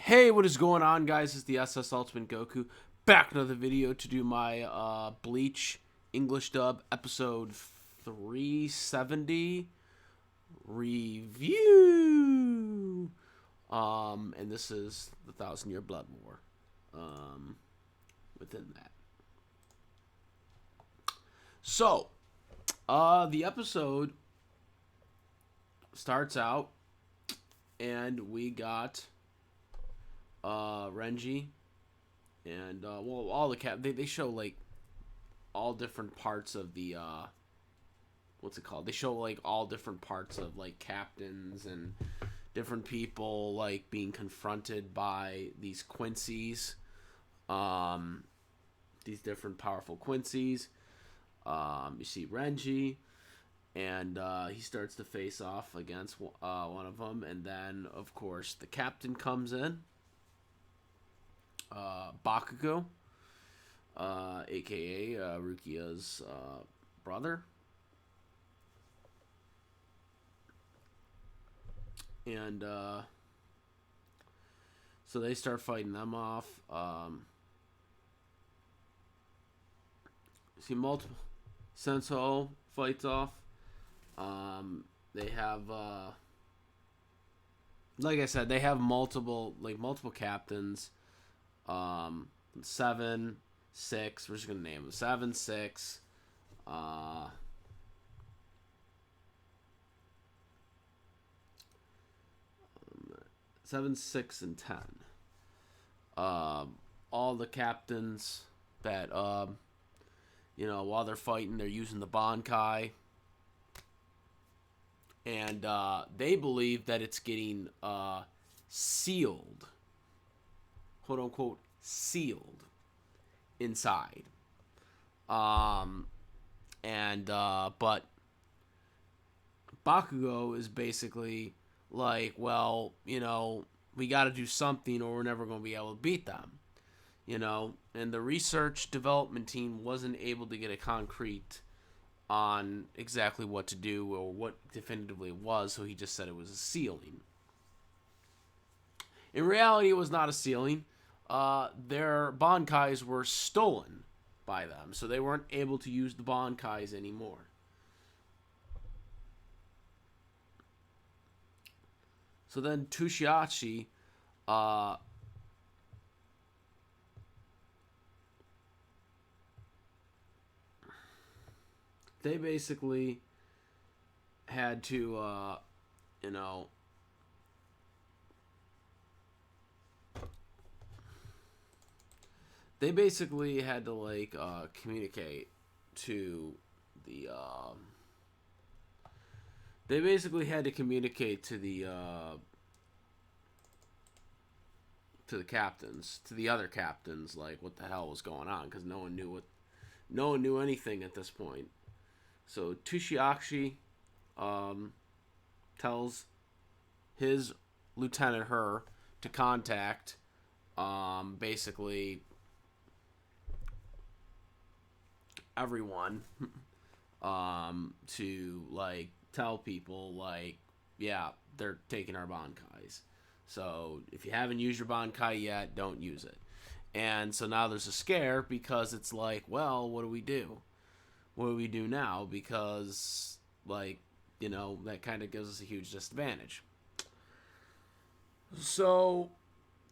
Hey, what is going on, guys? It's the SS Ultimate Goku back with another video to do my Bleach English dub episode 370 review. And this is the Thousand Year Blood War. Within that, so the episode starts out, and we got Renji, and all the they show like all different parts of the what's it called? They show like all different parts of like captains and different people like being confronted by these Quincy's, these different powerful Quincy's. You see Renji, and he starts to face off against one of them, and then of course the captain comes in. Bakugo, aka Rukia's brother, and so they start fighting them off. See multiple Senso fights off. They have like I said, they have multiple captains. 7, 6. We're just gonna name them 7, 6. 7, 6, and 10. All the captains that while they're fighting, they're using the Bankai, and they believe that it's getting sealed, quote unquote, sealed inside. But Bakugo is basically like, well, we got to do something or we're never going to be able to beat them. And the research development team wasn't able to get a concrete on exactly what to do or what definitively it was, so he just said it was a sealing. In reality, it was not a sealing. Their Bankais were stolen by them, so they weren't able to use the Bankais anymore. So then Tushiachi, they basically had to, they basically had to communicate to the they basically had to communicate to the captains, to the other captains, like what the hell was going on, because no one knew anything at this point. So Tushiachi tells his lieutenant her to contact basically everyone to tell people yeah, they're taking our Bankais. So if you haven't used your Bankai yet, don't use it. And so now there's a scare because it's like, well, what do we do? What do we do now? Because that kind of gives us a huge disadvantage. So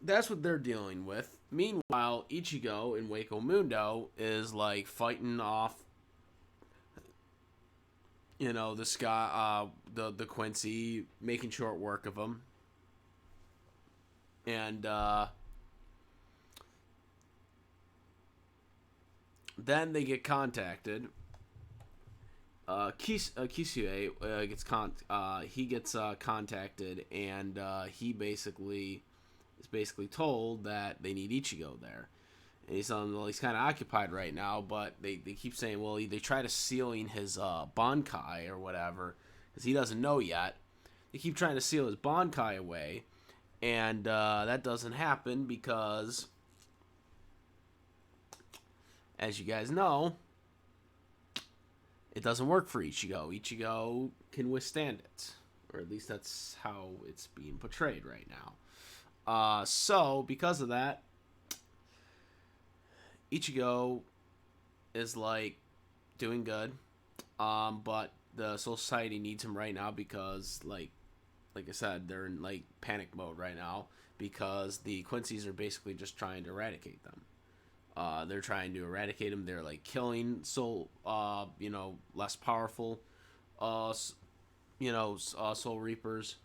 that's what they're dealing with. Meanwhile, Ichigo in Wako Mundo is fighting off, this guy, the Quincy, making short work of him, and then they get contacted. Kisue gets contacted, and he basically is told that they need Ichigo there. And he's kind of occupied right now, but they keep saying, well, they try to sealing his Bankai or whatever, because he doesn't know yet. They keep trying to seal his Bankai away, and that doesn't happen because, as you guys know, it doesn't work for Ichigo. Ichigo can withstand it, or at least that's how it's being portrayed right now. So because of that, Ichigo is like doing good. But the Soul Society needs him right now because like I said, they're in like panic mode right now because the Quincy's are basically just trying to eradicate them. They're trying to eradicate them. They're like killing less powerful, uh, Soul Reapers.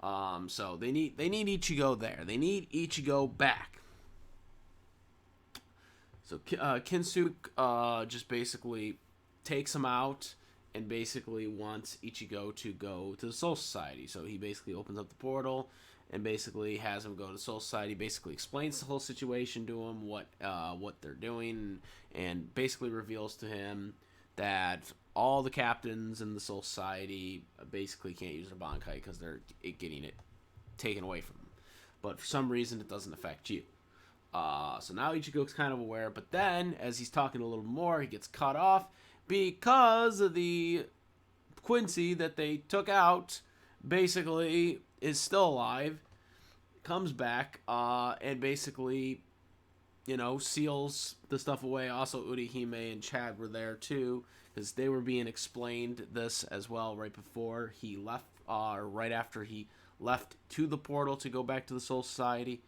So they need Ichigo there. They need Ichigo back. So Kinsuke just basically takes him out and basically wants Ichigo to go to the Soul Society. So he basically opens up the portal and basically has him go to the Soul Society. Basically explains the whole situation to him, what they're doing, and basically reveals to him that all the captains in the Soul Society basically can't use their Bankai because they're getting it taken away from them. But for some reason, it doesn't affect you. So now Ichigo's kind of aware, but then as he's talking a little more, he gets cut off because of the Quincy that they took out. Basically, is still alive, comes back, and basically, seals the stuff away. Also, Urihime and Chad were there too because they were being explained this as well right before he left, or right after he left to the portal to go back to the Soul Society.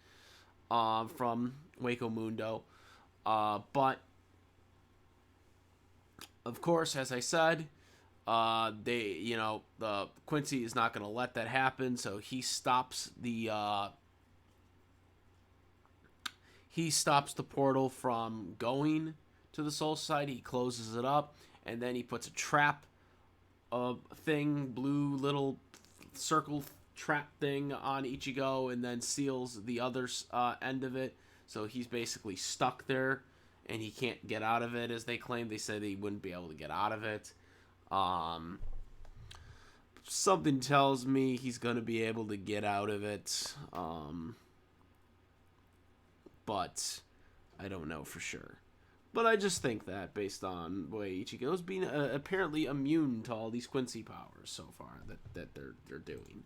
From Waco Mundo. But, of course, as I said, the Quincy is not going to let that happen, so he stops the portal from going to the Soul Society. He closes it up, and then he puts a trap thing, blue little circle trap thing on Ichigo and then seals the other end of it. So he's basically stuck there and he can't get out of it, as they claim. They said he wouldn't be able to get out of it. Something tells me he's going to be able to get out of it. But I don't know for sure. But I just think that based on the way Ichigo's being apparently immune to all these Quincy powers so far that they're doing.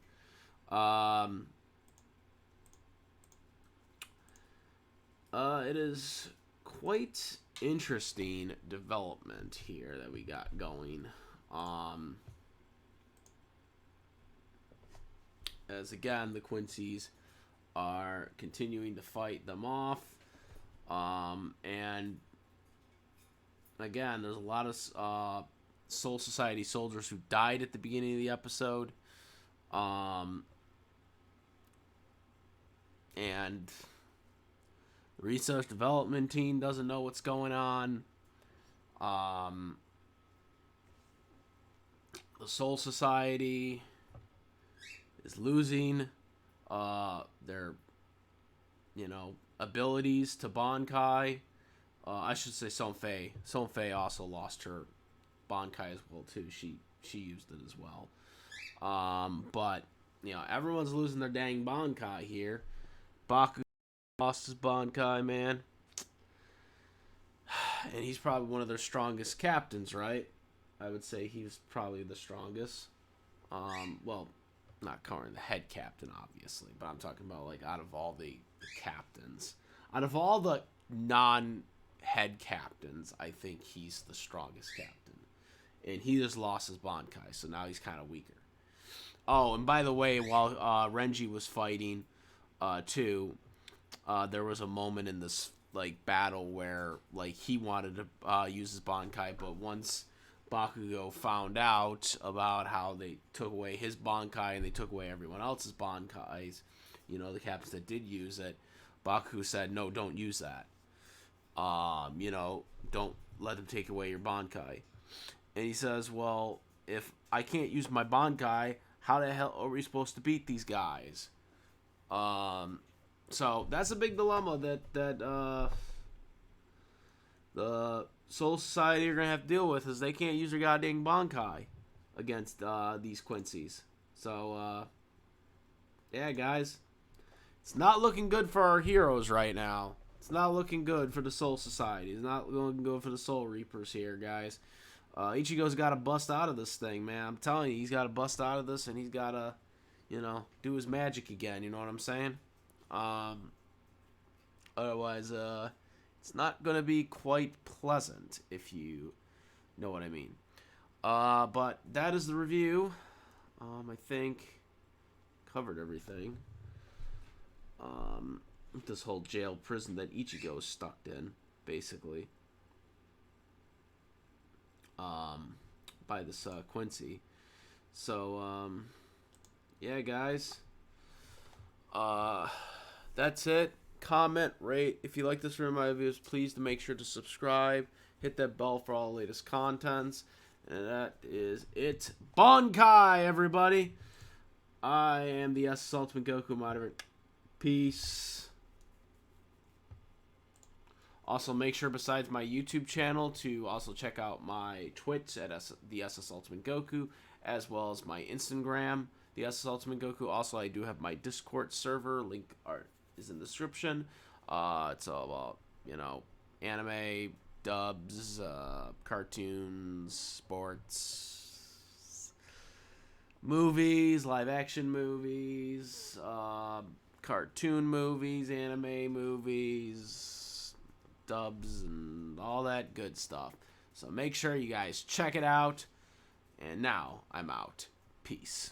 It is quite interesting development here that we got going. As again, the Quincy's are continuing to fight them off. And again, there's a lot of Soul Society soldiers who died at the beginning of the episode. And the research development team doesn't know what's going on. The Soul Society is losing their, abilities to Bankai. I should say Sonfei. Sonfei also lost her Bankai as well too. She used it as well. But everyone's losing their dang Bankai here. Baku lost his Bankai, man. And he's probably one of their strongest captains, right? I would say he's probably the strongest. Well, not covering the head captain, obviously, but I'm talking about like out of all the captains. Out of all the non-head captains, I think he's the strongest captain. And he just lost his Bankai, so now he's kind of weaker. Oh, and by the way, while Renji was fighting, too, there was a moment in this like battle where like he wanted to use his Bankai, but once Bakugo found out about how they took away his Bankai and they took away everyone else's Bankais, the captains that did use it, Bakugo said, "No, don't use that. Don't let them take away your Bankai." And he says, "Well, if I can't use my Bankai, how the hell are we supposed to beat these guys?" So that's a big dilemma that the Soul Society are gonna have to deal with, is they can't use their goddamn Bankai against these Quincy's. So yeah, guys, it's not looking good for our heroes right now. It's not looking good for the Soul Society. It's not looking good for the Soul Reapers here, guys. Ichigo's got to bust out of this thing, man. I'm telling you, he's got to bust out of this, and he's got to, do his magic again. You know what I'm saying? Um, Otherwise, it's not gonna be quite pleasant, if you know what I mean. But that is the review. I think covered everything. This whole jail prison that Ichigo is stuck in, basically. By this Quincy. So, yeah, guys. That's it. Comment, rate. If you like this room, my videos, please to make sure to subscribe. Hit that bell for all the latest contents. And that is it. Bankai, everybody. I am the SS Ultimate Goku moderator. Peace. Also, make sure besides my YouTube channel to also check out my Twitch at the SS Ultimate Goku, as well as my Instagram, the SS Ultimate Goku. Also, I do have my Discord server. Link is in the description. It's all about, anime, dubs, cartoons, sports, movies, live action movies, cartoon movies, anime movies, dubs, and all that good stuff. So make sure you guys check it out. And now I'm out. Peace.